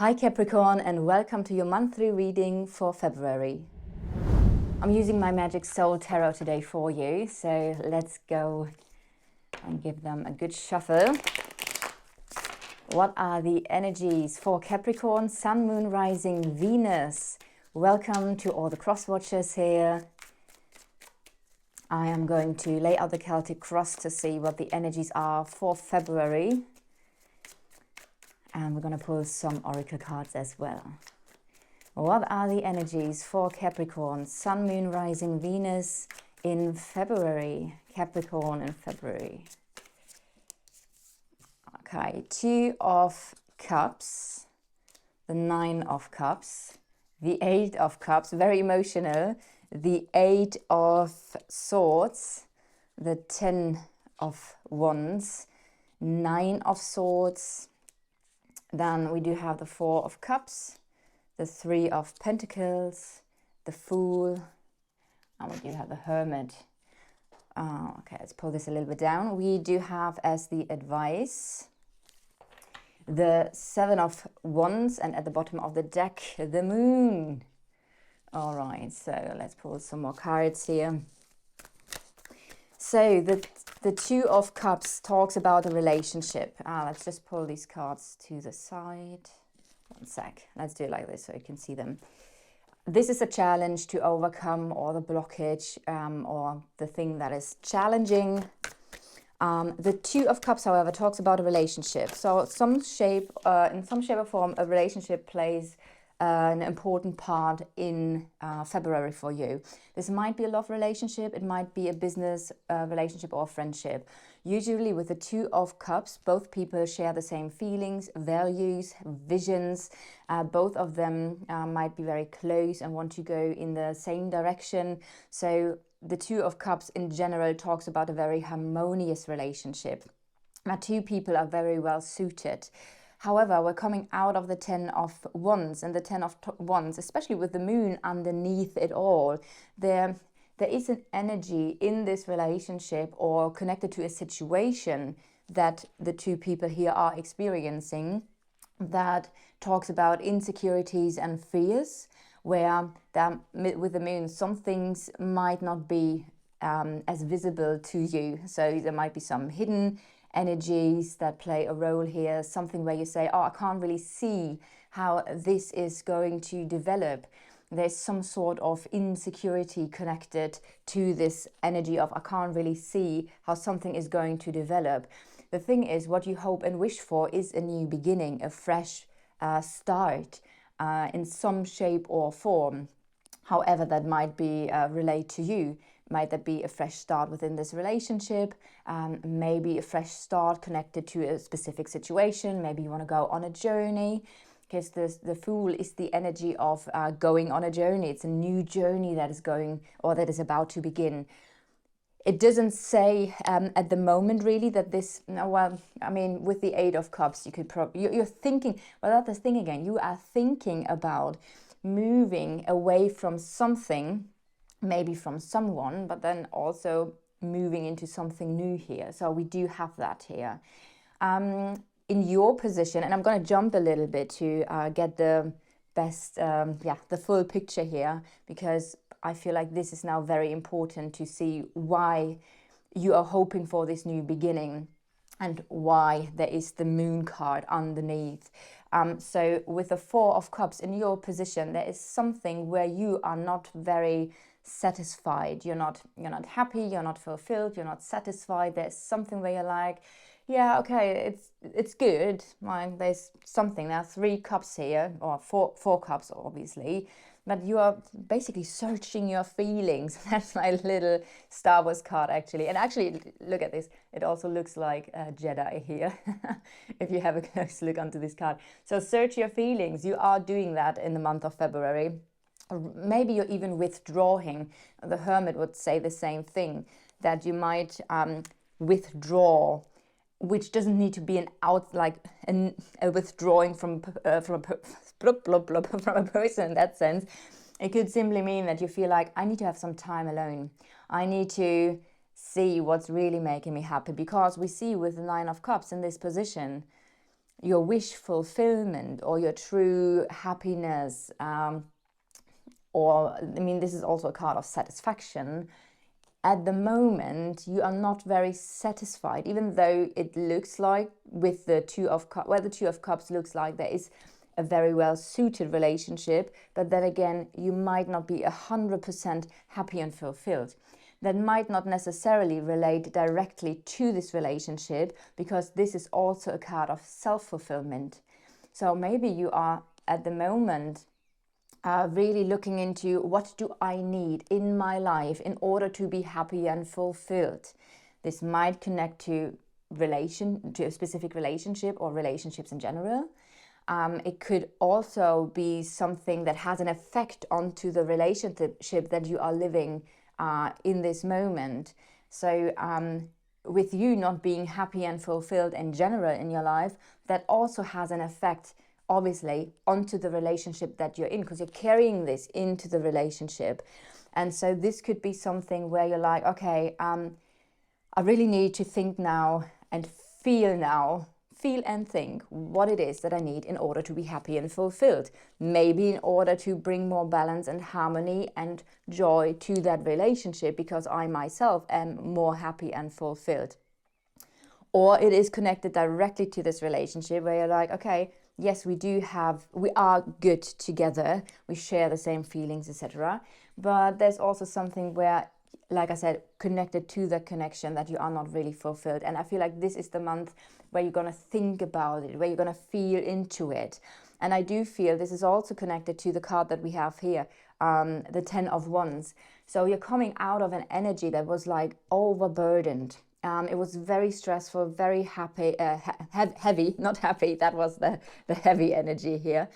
Hi Capricorn, and welcome to your monthly reading for February. I'm using my Magic Soul Tarot today for you, so let's go and give them a good shuffle. What are the energies for Capricorn, Sun, Moon, Rising, Venus? Welcome to all the cross watchers here. I am going to lay out the Celtic cross to see what the energies are for February. And we're going to pull some oracle cards as well. What are the energies for Capricorn, Sun, Moon, Rising, Venus in February? Capricorn in February. Okay, 2 of Cups, the 9 of Cups, the 8 of Cups, very emotional, the 8 of Swords, the 10 of Wands, 9 of Swords. Then we do have the 4 of Cups, the 3 of Pentacles, the Fool, and we do have the Hermit. Okay, let's pull this a little bit down. We do have as the advice the 7 of Wands, and at the bottom of the deck, the Moon. All right, so let's pull some more cards here. So the 2 of Cups talks about a relationship. Let's just pull these cards to the side. One sec. Let's do it like this so you can see them. This is a challenge to overcome, or the blockage, or the thing that is challenging. The 2 of Cups, however, talks about a relationship. So in some shape or form, a relationship plays an important part in February for you. This might be a love relationship, it might be a business relationship or friendship. Usually with the 2 of Cups, both people share the same feelings, values, visions. Both of them might be very close and want to go in the same direction. So the 2 of Cups in general talks about a very harmonious relationship. Now, 2 people are very well suited. However, we're coming out of the 10 of Wands, and the 10 of Wands, especially with the Moon underneath it all, there is an energy in this relationship or connected to a situation that the 2 people here are experiencing that talks about insecurities and fears, where with the Moon, some things might not be as visible to you. So there might be some hidden energies that play a role here, something where you say, oh, I can't really see how this is going to develop. There's some sort of insecurity connected to this energy of I can't really see how something is going to develop. The thing is, what you hope and wish for is a new beginning, a fresh start in some shape or form. However that might be relate to you. Might that be a fresh start within this relationship? Maybe a fresh start connected to a specific situation. Maybe you want to go on a journey, because the Fool is the energy of going on a journey. It's a new journey that is going, or that is about to begin. It doesn't say at the moment really that this, well, I mean, with the 8 of Cups, you could probably, you're thinking, well, that's the thing again, you are thinking about moving away from something, maybe from someone, but then also moving into something new here. So we do have that here. In your position, and I'm going to jump a little bit to get the best, the full picture here, because I feel like this is now very important to see why you are hoping for this new beginning and why there is the Moon card underneath. So with the 4 of Cups in your position, there is something where you are not very satisfied. You're not happy, you're not fulfilled, you're not satisfied. There's something where you're like, yeah, okay, it's good. There's something. There are 3 cups here, or four cups obviously, but you are basically searching your feelings. That's my little Star Wars card actually. And actually, look at this. It also looks like a Jedi here, if you have a close look onto this card. So search your feelings. You are doing that in the month of February. Maybe you're even withdrawing. The Hermit would say the same thing, that you might withdraw, which doesn't need to be a withdrawing from a person in that sense. It could simply mean that you feel like, I need to have some time alone. I need to see what's really making me happy, because we see with the 9 of Cups in this position, your wish fulfillment or your true happiness, or I mean, this is also a card of satisfaction. At the moment, you are not very satisfied, even though it looks like with the Two of Cups, well, the Two of Cups looks like there is a very well suited relationship, but then again, you might not be 100% happy and fulfilled. That might not necessarily relate directly to this relationship, because this is also a card of self-fulfillment. So maybe you are at the moment really looking into, what do I need in my life in order to be happy and fulfilled? This might connect to a specific relationship or relationships in general. It could also be something that has an effect onto the relationship that you are living in this moment. So with you not being happy and fulfilled in general in your life, that also has an effect, obviously, onto the relationship that you're in, because you're carrying this into the relationship. And so this could be something where you're like, okay, I really need to think now and feel and think what it is that I need in order to be happy and fulfilled. Maybe in order to bring more balance and harmony and joy to that relationship, because I myself am more happy and fulfilled. Or it is connected directly to this relationship where you're like, okay, yes, we are good together, we share the same feelings, etc. But there's also something where, like I said, connected to the connection, that you are not really fulfilled. And I feel like this is the month where you're going to think about it, where you're going to feel into it. And I do feel this is also connected to the card that we have here, the 10 of Wands. So you're coming out of an energy that was like overburdened. It was very stressful, very heavy, not happy. That was the heavy energy here.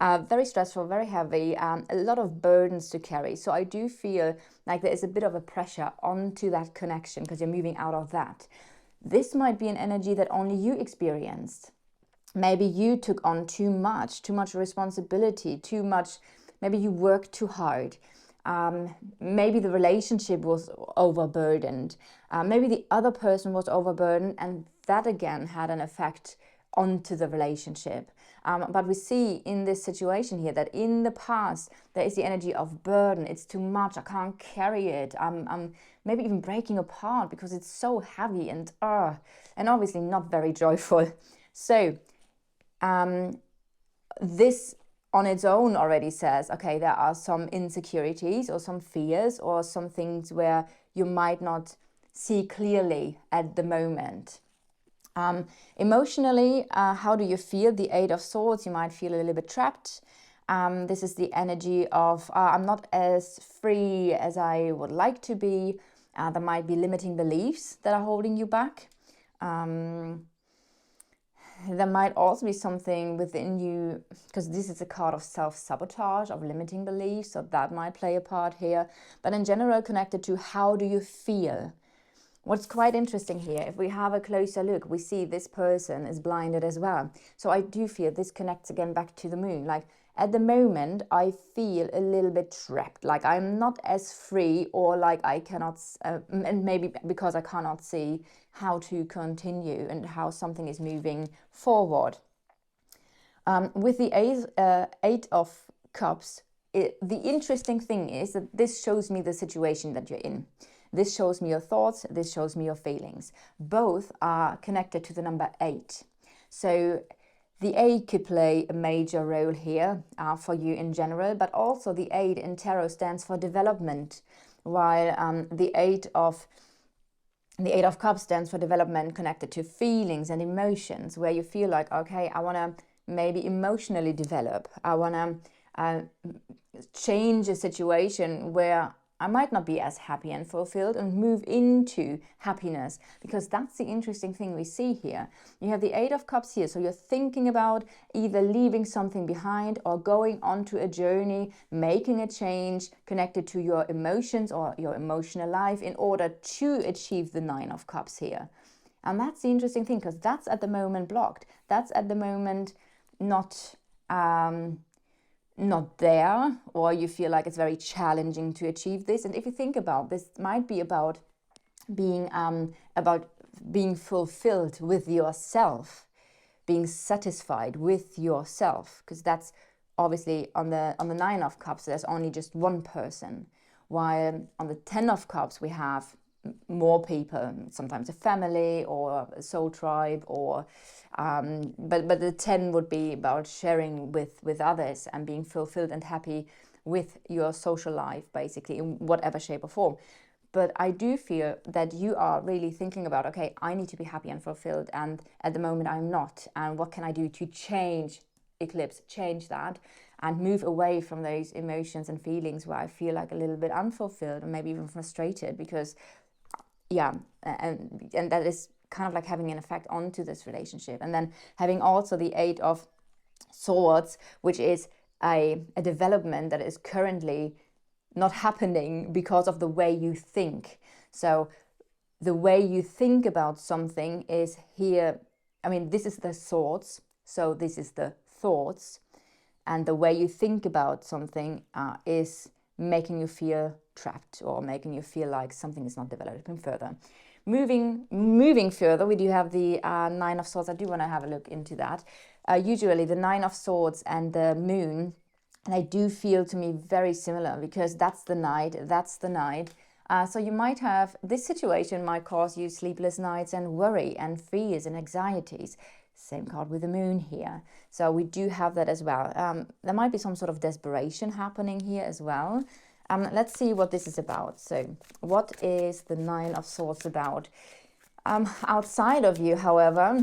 Very stressful, very heavy, a lot of burdens to carry. So I do feel like there is a bit of a pressure onto that connection, because you're moving out of that. This might be an energy that only you experienced. Maybe you took on too much responsibility, too much, maybe you worked too hard. Maybe the relationship was overburdened. Maybe the other person was overburdened, and that again had an effect onto the relationship. But we see in this situation here that in the past there is the energy of burden. It's too much, I can't carry it. I'm maybe even breaking apart because it's so heavy and obviously not very joyful. So this on its own already says, okay, there are some insecurities or some fears or some things where you might not see clearly at the moment. Emotionally, how do you feel? The 8 of Swords, you might feel a little bit trapped. This is the energy of, I'm not as free as I would like to be. There might be limiting beliefs that are holding you back. There might also be something within you, because this is a card of self-sabotage, of limiting beliefs, so that might play a part here. But in general, connected to how do you feel? What's quite interesting here, if we have a closer look, we see this person is blinded as well. So I do feel this connects again back to the moon. Like at the moment, I feel a little bit trapped, like I'm not as free, or like I cannot, and maybe because I cannot see how to continue and how something is moving forward. With the 8 of Cups, the interesting thing is that this shows me the situation that you're in. This shows me your thoughts, this shows me your feelings. Both are connected to the number 8. So the 8 could play a major role here for you in general, but also the 8 in tarot stands for development, while the 8 of Cups stands for development connected to feelings and emotions, where you feel like, okay, I want to maybe emotionally develop. I want to change a situation where I might not be as happy and fulfilled, and move into happiness, because that's the interesting thing we see here. You have the 8 of Cups here, so you're thinking about either leaving something behind or going onto a journey, making a change connected to your emotions or your emotional life in order to achieve the 9 of Cups here. And that's the interesting thing, because that's at the moment blocked. That's at the moment not there, or you feel like it's very challenging to achieve this. And if you think about this, might be about being fulfilled with yourself, being satisfied with yourself, because that's obviously on the Nine of Cups, there's only just one person, while on the Ten of Cups we have more people, sometimes a family or a soul tribe, or but the 10 would be about sharing with others and being fulfilled and happy with your social life, basically, in whatever shape or form. But I do feel that you are really thinking about, okay, I need to be happy and fulfilled, and at the moment I'm not, and what can I do to change that, and move away from those emotions and feelings where I feel like a little bit unfulfilled, or maybe even frustrated, because and that is kind of like having an effect onto this relationship. And then having also the Eight of Swords, which is a development that is currently not happening because of the way you think. So the way you think about something is here, I mean, this is the swords, so this is the thoughts, and the way you think about something is making you feel trapped, or making you feel like something is not developing further. Moving further, we do have the Nine of Swords. I do want to have a look into that. Usually the Nine of Swords and the Moon, they do feel to me very similar, because that's the night. So you might have, this situation might cause you sleepless nights and worry and fears and anxieties. Same card with the Moon here. So we do have that as well. There might be some sort of desperation happening here as well. Let's see what this is about. So what is the Nine of Swords about? Outside of you, however,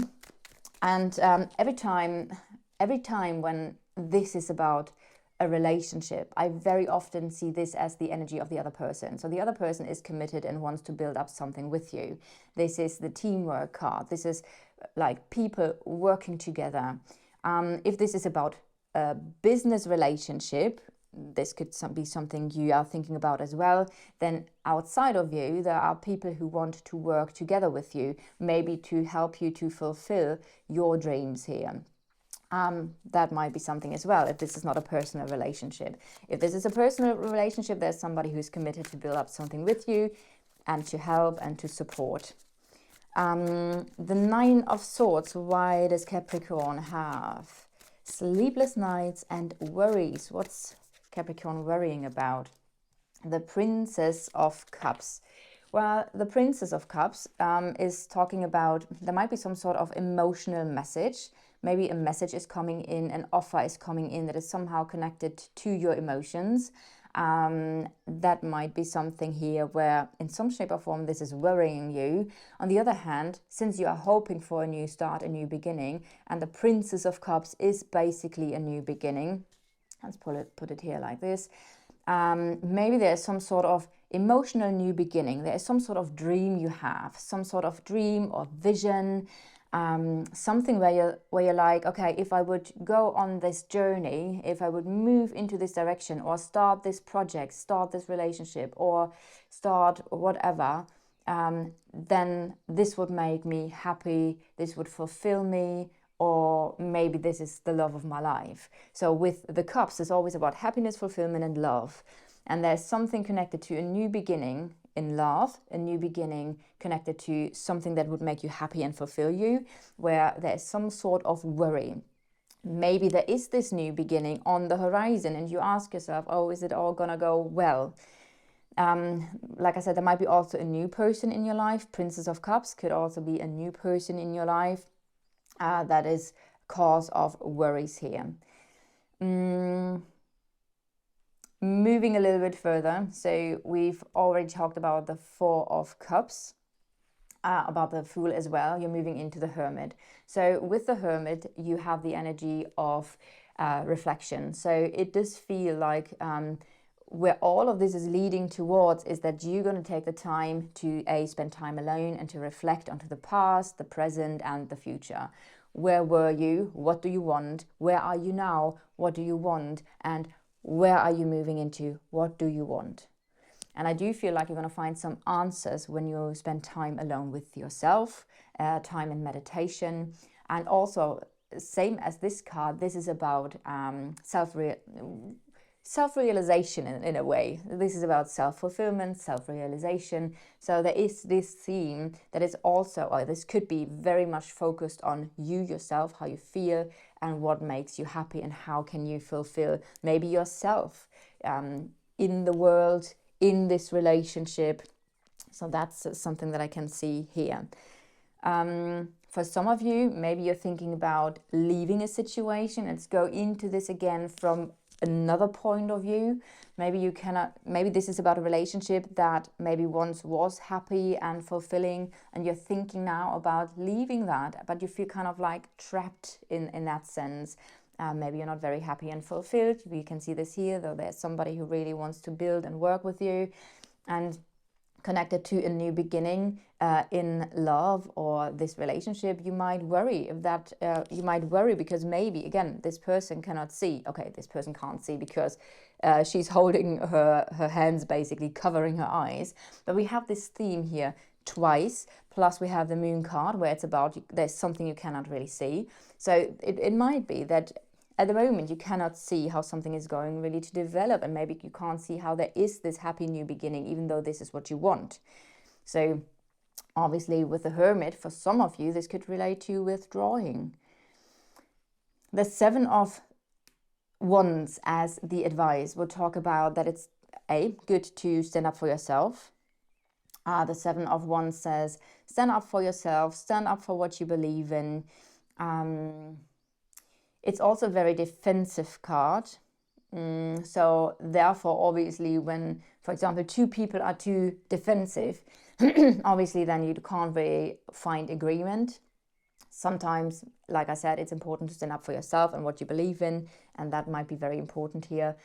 and every time when this is about a relationship, I very often see this as the energy of the other person. So the other person is committed and wants to build up something with you. This is the teamwork card. This is like people working together. If this is about a business relationship, this could be something you are thinking about as well. Then outside of you, there are people who want to work together with you, maybe to help you to fulfill your dreams here. That might be something as well, if this is not a personal relationship. If this is a personal relationship, there's somebody who's committed to build up something with you and to help and to support. The Nine of Swords, why does Capricorn have sleepless nights and worries? What's Capricorn worrying about? The Princess of Cups. Well, the Princess of Cups is talking about, there might be some sort of emotional message. Maybe a message is coming in, an offer is coming in that is somehow connected to your emotions. That might be something here where in some shape or form this is worrying you. On the other hand, since you are hoping for a new start, a new beginning, and the Princess of Cups is basically a new beginning. Let's put it here like this. Maybe there's some sort of emotional new beginning. There is some sort of dream you have, some sort of dream or vision, something where you're like, okay, if I would go on this journey, if I would move into this direction, or start this project, start this relationship, or start whatever, then this would make me happy, this would fulfill me, or maybe this is the love of my life. So with the cups, it's always about happiness, fulfillment, and love. And there's something connected to a new beginning in love, a new beginning connected to something that would make you happy and fulfill you, where there's some sort of worry. Maybe there is this new beginning on the horizon and you ask yourself, oh, is it all gonna go well? Like I said, there might be also a new person in your life. Princess of Cups could also be a new person in your life. That is cause of worries here. Moving a little bit further, so we've already talked about the Four of Cups, about the Fool as well. You're moving into the Hermit. So with the Hermit, you have the energy of reflection. So it does feel like where all of this is leading towards is that you're going to take the time to spend time alone and to reflect onto the past, the present, and the future. Where were you? What do you want? Where are you now? What do you want? And where are you moving into? What do you want? And I do feel like you're going to find some answers when you spend time alone with yourself, time in meditation. And also, same as this card, this is about self-realization in a way. This is about self-fulfillment, self-realization. So there is this theme that is also, or this could be very much focused on you yourself, how you feel and what makes you happy and how can you fulfill maybe yourself in the world, in this relationship. So that's something that I can see here. For some of you, maybe you're thinking about leaving a situation. Let's go into this again from another point of view. Maybe this is about a relationship that maybe once was happy and fulfilling, and you're thinking now about leaving that, but you feel kind of like trapped in that sense. Maybe you're not very happy and fulfilled. You can see this here, though there's somebody who really wants to build and work with you and connected to a new beginning in love or this relationship. You might worry if that because maybe again this person cannot see. Okay, this person can't see because she's holding her hands, basically covering her eyes. But we have this theme here twice, plus we have the moon card where it's about there's something you cannot really see. So it might be that at the moment you cannot see how something is going really to develop, and maybe you can't see how there is this happy new beginning, even though this is what you want. So obviously with the Hermit, for some of you this could relate to withdrawing. The Seven of Wands as the advice will talk about that it's good to stand up for yourself. The Seven of Wands says stand up for yourself, stand up for what you believe in. It's also a very defensive card. So therefore, obviously, when, for example, two people are too defensive, obviously then you can't really find agreement. Sometimes, like I said, it's important to stand up for yourself and what you believe in, and that might be very important here.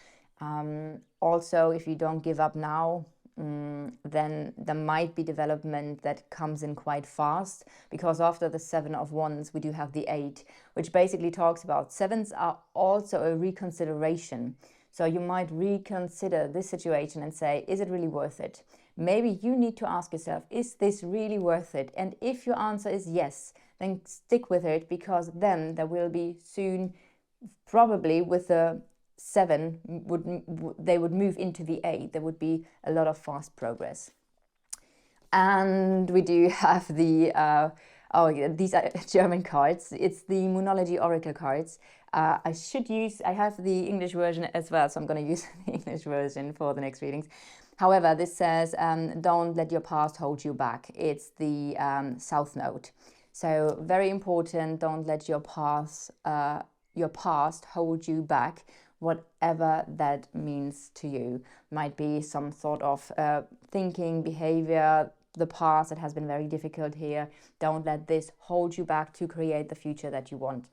Also, if you don't give up now, then there might be development that comes in quite fast, because after the Seven of Wands we do have the 8, which basically talks about sevens are also a reconsideration. So you might reconsider this situation and say, is it really worth it? Maybe you need to ask yourself, is this really worth it? And if your answer is yes, then stick with it, because then there will be soon, probably with the 7, they would move into the 8. There would be a lot of fast progress. And we do have the these are German cards. It's the Moonology Oracle cards. I have the English version as well, so I'm going to use the English version for the next readings. However, this says don't let your past hold you back. It's the South Node. So very important, don't let your past hold you back, whatever that means to you. Might be some sort of thinking, behavior, the past that has been very difficult here. Don't let this hold you back to create the future that you want.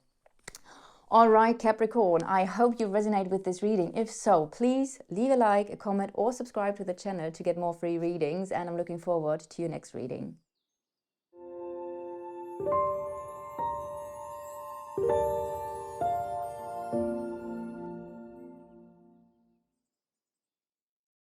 All right, Capricorn, I hope you resonate with this reading. If so, please leave a like, a comment, or subscribe to the channel to get more free readings, and I'm looking forward to your next reading.